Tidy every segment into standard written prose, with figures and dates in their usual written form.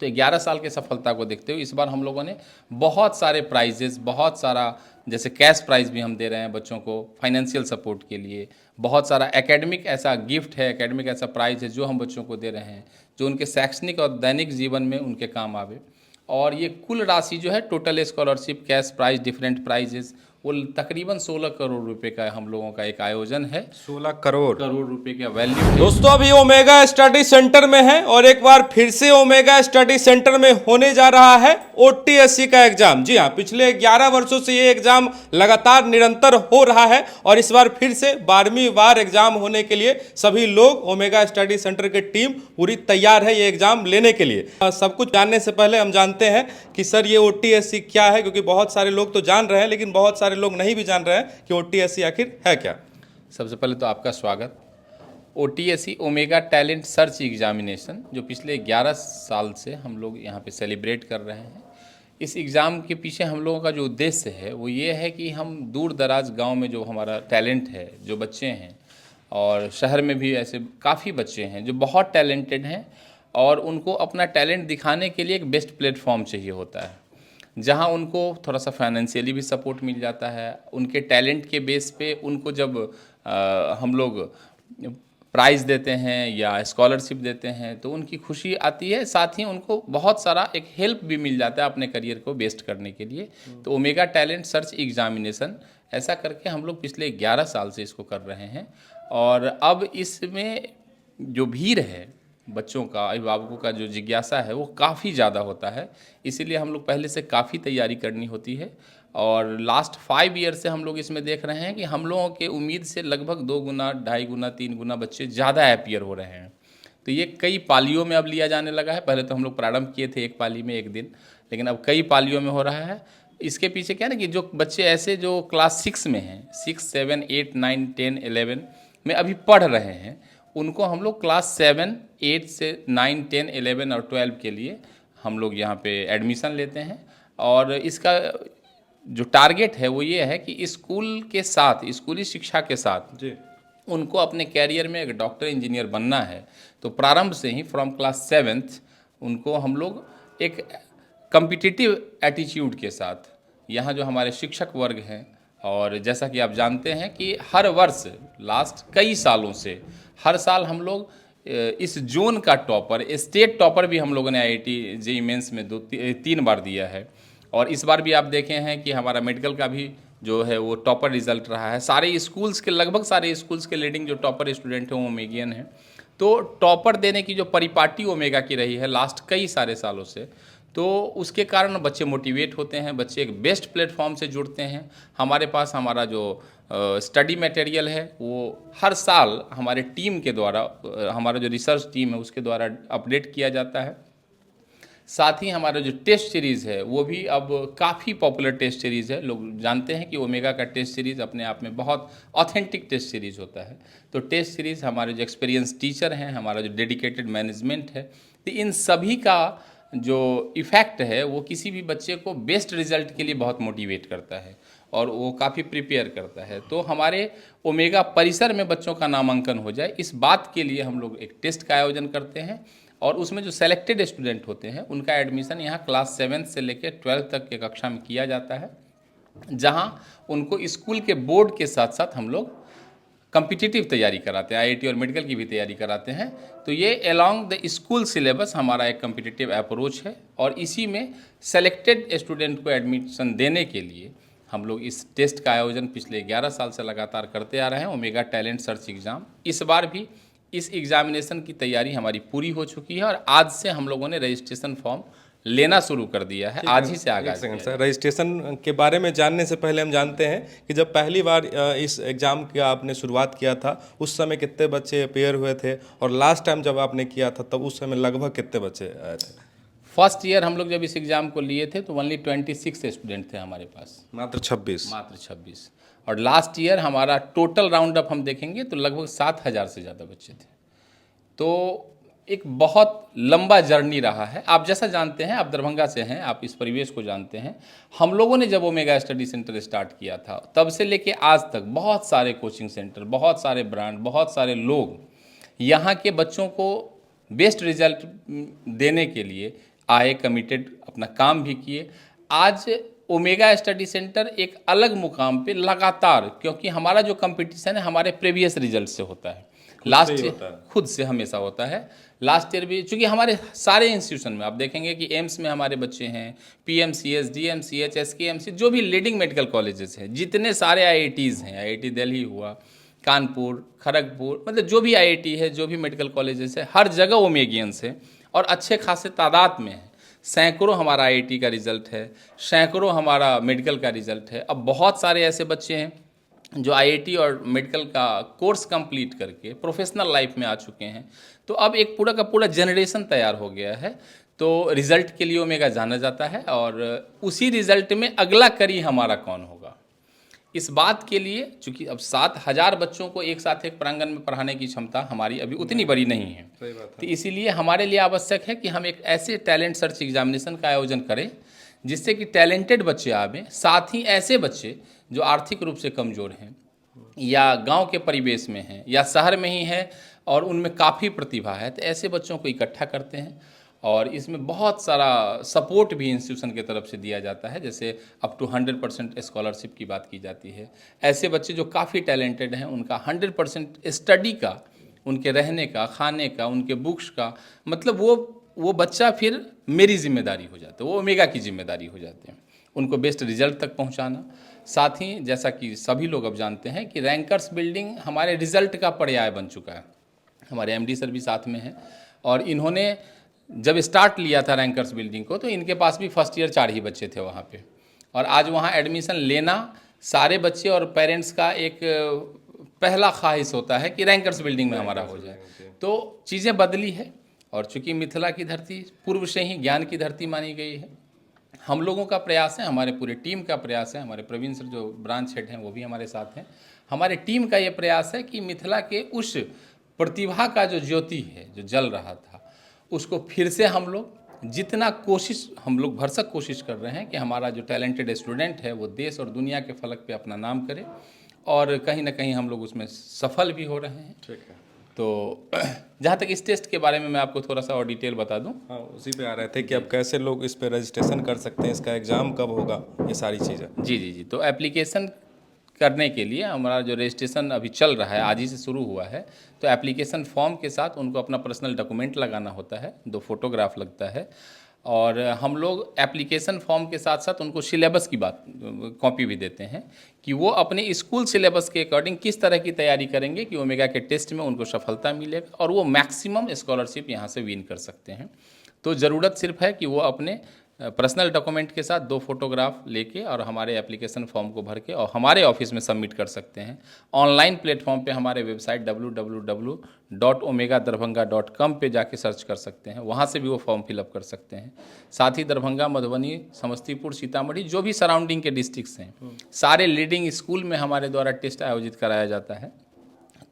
तो 11 साल की सफलता को देखते हुए इस बार हम लोगों ने बहुत सारे प्राइजेस, बहुत सारा जैसे कैश प्राइज़ भी हम दे रहे हैं बच्चों को फाइनेंशियल सपोर्ट के लिए, बहुत सारा एकेडमिक ऐसा गिफ्ट है, एकेडमिक ऐसा प्राइज़ है जो हम बच्चों को दे रहे हैं जो उनके शैक्षणिक और दैनिक जीवन में उनके काम आवे। और ये कुल राशि जो है total scholarship, cash prize, different prizes, वो तकरीबन 16 करोड़ रुपए का हम लोगों का एक आयोजन है। 16 करोड़ रुपए का वैल्यू है। दोस्तों अभी ओमेगा स्टडी सेंटर में है और एक बार फिर से ओमेगा स्टडी सेंटर में होने जा रहा है ओटीएससी का एग्जाम। जी हाँ, पिछले 11 वर्षों से ये एग्जाम लगातार निरंतर हो रहा है और इस बार फिर से 12वीं बार एग्जाम होने के लिए सभी लोग ओमेगा स्टडी सेंटर की टीम पूरी तैयार है ये एग्जाम लेने के लिए। सब कुछ जानने से पहले हम जानते हैं कि सर ये ओटीएससी क्या है, क्योंकि बहुत सारे लोग तो जान रहे हैं लेकिन बहुत सारे लोग नहीं भी जान रहे हैं कि ओटीएससी आखिर है क्या। सबसे पहले तो आपका स्वागत। ओटीएससी ओमेगा टैलेंट सर्च एग्जामिनेशन जो पिछले 11 साल से हम लोग यहाँ पे सेलिब्रेट कर रहे हैं। इस एग्ज़ाम के पीछे हम लोगों का जो उद्देश्य है वो ये है कि हम दूर दराज गांव में जो हमारा टैलेंट है, जो बच्चे हैं, और शहर में भी ऐसे काफ़ी बच्चे हैं जो बहुत टैलेंटेड हैं और उनको अपना टैलेंट दिखाने के लिए एक बेस्ट प्लेटफॉर्म चाहिए होता है जहां उनको थोड़ा सा फाइनेंशियली भी सपोर्ट मिल जाता है। उनके टैलेंट के बेस पे उनको जब हम लोग प्राइज़ देते हैं या स्कॉलरशिप देते हैं तो उनकी खुशी आती है, साथ ही उनको बहुत सारा एक हेल्प भी मिल जाता है अपने करियर को बेस्ट करने के लिए। तो ओमेगा टैलेंट सर्च एग्जामिनेशन ऐसा करके हम लोग पिछले 11 साल से इसको कर रहे हैं और अब इसमें जो भीड़ है बच्चों का, अभिभावकों का जो जिज्ञासा है वो काफ़ी ज़्यादा होता है, इसीलिए हम लोग पहले से काफ़ी तैयारी करनी होती है। और लास्ट 5 ईयर से हम लोग इसमें देख रहे हैं कि हम लोगों के उम्मीद से लगभग 2 गुना, 2.5 गुना, 3 गुना बच्चे ज़्यादा अपीयर हो रहे हैं। तो ये कई पालियों में अब लिया जाने लगा है। पहले तो हम लोग प्रारंभ किए थे एक पाली में एक दिन, लेकिन अब कई पालियों में हो रहा है। इसके पीछे क्या है ना कि जो बच्चे ऐसे जो क्लास 6 में हैं, 6, 7, 8, 9, 10, 11 में अभी पढ़ रहे हैं, उनको हम लोग क्लास 7, 8 से 9, 10, 11 और 12 के लिए हम लोग यहाँ पे एडमिशन लेते हैं। और इसका जो टारगेट है वो ये है कि स्कूल के साथ, स्कूली शिक्षा के साथ जी उनको अपने कैरियर में एक डॉक्टर, इंजीनियर बनना है तो प्रारंभ से ही फ्रॉम क्लास 7th उनको हम लोग एक कम्पिटिटिव एटीट्यूड के साथ, यहाँ जो हमारे शिक्षक वर्ग हैं, और जैसा कि आप जानते हैं कि हर वर्ष लास्ट कई सालों से हर साल हम लोग इस जोन का टॉपर, स्टेट टॉपर भी हम लोगों ने आईआईटी जेईई मेंस में 3 बार दिया है। और इस बार भी आप देखे हैं कि हमारा मेडिकल का भी जो है वो टॉपर रिजल्ट रहा है। सारे स्कूल्स के, लगभग सारे स्कूल्स के लीडिंग जो टॉपर स्टूडेंट हैं वो ओमेगियन हैं। तो टॉपर देने की जो परिपाटी ओमेगा की रही है लास्ट कई सारे सालों से, तो उसके कारण बच्चे मोटिवेट होते हैं, बच्चे एक बेस्ट प्लेटफॉर्म से जुड़ते हैं। हमारे पास हमारा जो स्टडी मटेरियल है वो हर साल हमारे टीम के द्वारा, हमारा जो रिसर्च टीम है उसके द्वारा अपडेट किया जाता है। साथ ही हमारा जो टेस्ट सीरीज़ है वो भी अब काफ़ी पॉपुलर टेस्ट सीरीज़ है। लोग जानते हैं कि ओमेगा का टेस्ट सीरीज़ अपने आप में बहुत ऑथेंटिक टेस्ट सीरीज़ होता है। तो टेस्ट सीरीज़, हमारे जो एक्सपीरियंस टीचर हैं, हमारा जो डेडिकेटेड मैनेजमेंट है, तो इन सभी का जो इफ़ेक्ट है वो किसी भी बच्चे को बेस्ट रिजल्ट के लिए बहुत मोटिवेट करता है और वो काफ़ी प्रिपेयर करता है। तो हमारे ओमेगा परिसर में बच्चों का नामांकन हो जाए, इस बात के लिए हम लोग एक टेस्ट का आयोजन करते हैं और उसमें जो सेलेक्टेड स्टूडेंट होते हैं उनका एडमिशन यहाँ क्लास 7 से लेकर 12 तक के कक्षा में किया जाता है, जहाँ उनको स्कूल के बोर्ड के साथ साथ हम लोग कम्पिटिटिव तैयारी कराते हैं, आईआईटी और मेडिकल की भी तैयारी कराते हैं। तो ये अलोंग द स्कूल सिलेबस हमारा एक कम्पिटिटिव अप्रोच है और इसी में सेलेक्टेड स्टूडेंट को एडमिशन देने के लिए हम लोग इस टेस्ट का आयोजन पिछले 11 साल से लगातार करते आ रहे हैं, ओमेगा टैलेंट सर्च एग्ज़ाम। इस बार भी इस एग्जामिनेशन की तैयारी हमारी पूरी हो चुकी है और आज से हम लोगों ने रजिस्ट्रेशन फॉर्म लेना शुरू कर दिया है। आज ही से आगाज़ किया है। सर, रजिस्ट्रेशन के बारे में जानने से पहले हम जानते हैं कि जब पहली बार इस एग्ज़ाम की आपने शुरुआत किया था उस समय कितने बच्चे अपेयर हुए थे और लास्ट टाइम जब आपने किया था तब उस समय लगभग कितने बच्चे आए थे? फर्स्ट ईयर हम लोग जब इस एग्ज़ाम को लिए थे तो ओनली 26 स्टूडेंट थे हमारे पास, मात्र 26। मात्र 26। और लास्ट ईयर हमारा टोटल राउंड अप हम देखेंगे तो लगभग 7,000 से ज़्यादा बच्चे थे। तो एक बहुत लंबा जर्नी रहा है। आप जैसा जानते हैं, आप दरभंगा से हैं, आप इस परिवेश को जानते हैं। हम लोगों ने जब ओमेगा स्टडी सेंटर स्टार्ट किया था तब से लेके आज तक बहुत सारे कोचिंग सेंटर, बहुत सारे ब्रांड, बहुत सारे लोग यहाँ के बच्चों को बेस्ट रिजल्ट देने के लिए आए, कमिटेड, अपना काम भी किए। आज ओमेगा स्टडी सेंटर एक अलग मुकाम पे लगातार, क्योंकि हमारा जो कंपटीशन है हमारे प्रीवियस रिजल्ट से होता है, लास्ट खुद से हमेशा होता है। लास्ट ईयर भी, चूंकि हमारे सारे इंस्टीट्यूशन में आप देखेंगे कि एम्स में हमारे बच्चे हैं, पीएमसीएच, डीएमसीएच, एसकेएमसी, जो भी लीडिंग मेडिकल कॉलेजेस हैं, जितने सारे आईआईटीज़ हैं, आईआईटी दिल्ली हुआ, कानपुर, खड़गपुर, मतलब जो भी आईआईटी है, जो भी मेडिकल कॉलेजेस है, हर जगह ओमेगियंस है और अच्छे खासे तादाद में है। सैकड़ों हमारा आईआईटी का रिज़ल्ट है, सैकड़ों हमारा मेडिकल का रिज़ल्ट है। अब बहुत सारे ऐसे बच्चे हैं जो आईआईटी और मेडिकल का कोर्स कंप्लीट करके प्रोफेशनल लाइफ में आ चुके हैं। तो अब एक पूरा का पूरा जनरेशन तैयार हो गया है। तो रिज़ल्ट के लिए ओमेगा जाना जाता है और उसी रिज़ल्ट में अगला कड़ी हमारा कौन होगा, इस बात के लिए, चूंकि अब 7,000 बच्चों को एक साथ एक प्रांगण में पढ़ाने की क्षमता हमारी अभी उतनी बड़ी नहीं है। तो इसीलिए हमारे लिए आवश्यक है कि हम एक ऐसे टैलेंट सर्च एग्जामिनेशन का आयोजन करें जिससे कि टैलेंटेड बच्चे आवें, साथ ही ऐसे बच्चे जो आर्थिक रूप से कमज़ोर हैं या गांव के परिवेश में हैं या शहर में ही है और उनमें काफ़ी प्रतिभा है, तो ऐसे बच्चों को इकट्ठा करते हैं। और इसमें बहुत सारा सपोर्ट भी इंस्टीट्यूशन की तरफ से दिया जाता है, जैसे अप टू 100% स्कॉलरशिप की बात की जाती है। ऐसे बच्चे जो काफ़ी टैलेंटेड हैं उनका 100% स्टडी का, उनके रहने का, खाने का, उनके बुक्स का, मतलब वो बच्चा फिर मेरी जिम्मेदारी हो जाता है, वो ओमेगा की जिम्मेदारी हो जाते हैं, उनको बेस्ट रिजल्ट तक पहुंचाना। साथ ही जैसा कि सभी लोग अब जानते हैं कि रैंकर्स बिल्डिंग हमारे रिजल्ट का पर्याय बन चुका है। हमारे एमडी सर भी साथ में हैं और इन्होंने जब स्टार्ट लिया था रैंकर्स बिल्डिंग को, तो इनके पास भी फर्स्ट ईयर 4 ही बच्चे थे वहाँ पे, और आज वहाँ एडमिशन लेना सारे बच्चे और पेरेंट्स का एक पहला ख्वाहिश होता है कि रैंकर्स बिल्डिंग में हमारा हो जाए। तो चीज़ें बदली है और चूँकि मिथिला की धरती पूर्व से ही ज्ञान की धरती मानी गई है, हम लोगों का प्रयास है, हमारे पूरे टीम का प्रयास है, हमारे प्रवीण सर जो ब्रांच हेड हैं वो भी हमारे साथ हैं, हमारे टीम का ये प्रयास है कि मिथिला के उस प्रतिभा का जो ज्योति है जो जल रहा था, उसको फिर से हम लोग जितना कोशिश, हम लोग भरसक कोशिश कर रहे हैं कि हमारा जो टैलेंटेड स्टूडेंट है वो देश और दुनिया के फलक पे अपना नाम करे, और कहीं ना कहीं हम लोग उसमें सफल भी हो रहे हैं। ठीक है। तो जहाँ तक इस टेस्ट के बारे में मैं आपको थोड़ा सा और डिटेल बता दूं। हाँ, उसी पे आ रहे थे कि अब कैसे लोग इस पे रजिस्ट्रेशन कर सकते हैं, इसका एग्ज़ाम कब होगा, ये सारी चीज़ें। जी, तो एप्लीकेशन करने के लिए हमारा जो रजिस्ट्रेशन अभी चल रहा है, आज ही से शुरू हुआ है, तो एप्लीकेशन फॉर्म के साथ उनको अपना पर्सनल डॉक्यूमेंट लगाना होता है, 2 फोटोग्राफ लगता है, और हम लोग एप्लीकेशन फॉर्म के साथ साथ उनको सिलेबस की बात कॉपी भी देते हैं कि वो अपने स्कूल सिलेबस के अकॉर्डिंग किस तरह की तैयारी करेंगे कि ओमेगा के टेस्ट में उनको सफलता मिलेगा और वो मैक्सिमम स्कॉलरशिप यहाँ से विन कर सकते हैं। तो ज़रूरत सिर्फ है कि वो अपने पर्सनल डॉक्यूमेंट के साथ 2 फोटोग्राफ लेके और हमारे एप्लीकेशन फॉर्म को भर के और हमारे ऑफिस में सबमिट कर सकते हैं। ऑनलाइन प्लेटफॉर्म पे हमारे वेबसाइट www.omegadarbhanga.com पे जाके सर्च कर सकते हैं, वहाँ से भी वो फॉर्म फिलअप कर सकते हैं। साथ ही दरभंगा, मधुबनी, समस्तीपुर, सीतामढ़ी, जो भी सराउंडिंग के डिस्ट्रिक्ट्स हैं, सारे लीडिंग स्कूल में हमारे द्वारा टेस्ट आयोजित कराया जाता है।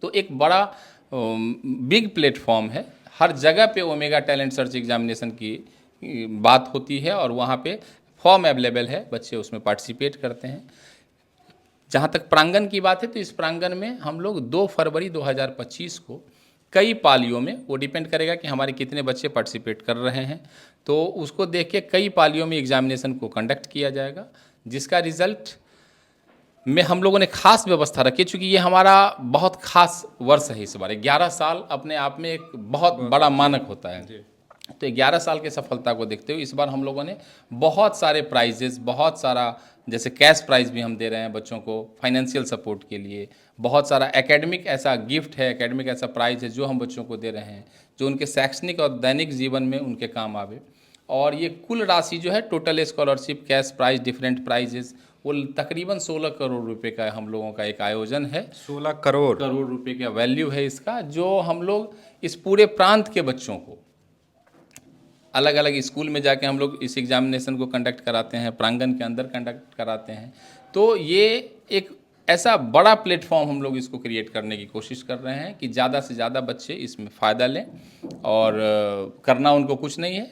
तो एक बड़ा बिग प्लेटफॉर्म है, हर जगह पे ओमेगा टैलेंट सर्च एग्जामिनेशन की बात होती है और वहाँ पे फॉर्म अवेलेबल है, बच्चे उसमें पार्टिसिपेट करते हैं। जहाँ तक प्रांगण की बात है, तो इस प्रांगण में हम लोग 2 फरवरी 2025 को कई पालियों में, वो डिपेंड करेगा कि हमारे कितने बच्चे पार्टिसिपेट कर रहे हैं, तो उसको देख के कई पालियों में एग्जामिनेशन को कंडक्ट किया जाएगा, जिसका रिज़ल्ट में हम लोगों ने खास व्यवस्था रखी, चूँकि ये हमारा बहुत खास वर्ष है इस बार। 11 साल अपने आप में एक बहुत बड़ा मानक होता है, तो 11 साल की सफलता को देखते हुए इस बार हम लोगों ने बहुत सारे प्राइजेस, बहुत सारा जैसे कैश प्राइज़ भी हम दे रहे हैं बच्चों को फाइनेंशियल सपोर्ट के लिए, बहुत सारा एकेडमिक ऐसा गिफ्ट है, एकेडमिक ऐसा प्राइज़ है जो हम बच्चों को दे रहे हैं जो उनके शैक्षणिक और दैनिक जीवन में उनके काम आवे। और ये कुल राशि जो है, total scholarship, cash prize, different prizes, वो तकरीबन 16 करोड़ रुपए का हम लोगों का एक आयोजन है। 16 करोड़ रुपए का वैल्यू है इसका, जो हम लोग इस पूरे प्रांत के बच्चों को अलग अलग स्कूल में जाके हम लोग इस एग्जामिनेशन को कंडक्ट कराते हैं, प्रांगण के अंदर कंडक्ट कराते हैं। तो ये एक ऐसा बड़ा प्लेटफॉर्म हम लोग इसको क्रिएट करने की कोशिश कर रहे हैं कि ज़्यादा से ज़्यादा बच्चे इसमें फ़ायदा लें, और करना उनको कुछ नहीं है।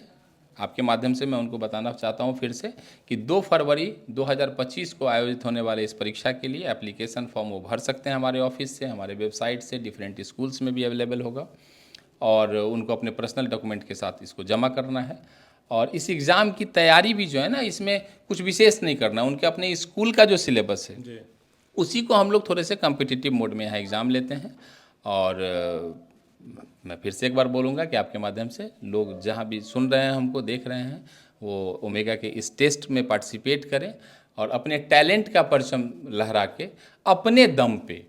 आपके माध्यम से मैं उनको बताना चाहता हूं फिर से कि 2 फरवरी 2025 को आयोजित होने वाले इस परीक्षा के लिए एप्लीकेशन फॉर्म वो भर सकते हैं हमारे ऑफिस से, हमारे वेबसाइट से, डिफरेंट स्कूल्स में भी अवेलेबल होगा, और उनको अपने पर्सनल डॉक्यूमेंट के साथ इसको जमा करना है। और इस एग्ज़ाम की तैयारी भी जो है ना, इसमें कुछ विशेष नहीं करना, उनके अपने स्कूल का जो सिलेबस है उसी को हम लोग थोड़े से कम्पिटिटिव मोड में यहाँ एग्ज़ाम लेते हैं। और मैं फिर से एक बार बोलूँगा कि आपके माध्यम से लोग जहाँ भी सुन रहे हैं, हमको देख रहे हैं, वो ओमेगा के इस टेस्ट में पार्टिसिपेट करें और अपने टैलेंट का परचम लहरा के अपने दम पे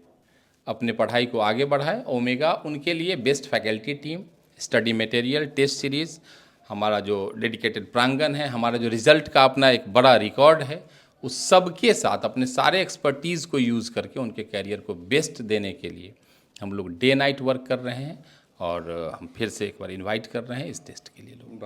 अपने पढ़ाई को आगे बढ़ाएं। ओमेगा उनके लिए best faculty team, study material, test series, हमारा जो डेडिकेटेड प्रांगण है, हमारा जो रिज़ल्ट का अपना एक बड़ा रिकॉर्ड है, उस सब के साथ अपने सारे एक्सपर्टीज़ को यूज़ करके उनके कैरियर को बेस्ट देने के लिए हम लोग डे नाइट वर्क कर रहे हैं। और हम फिर से एक बार इनवाइट कर रहे हैं इस टेस्ट के लिए लोग।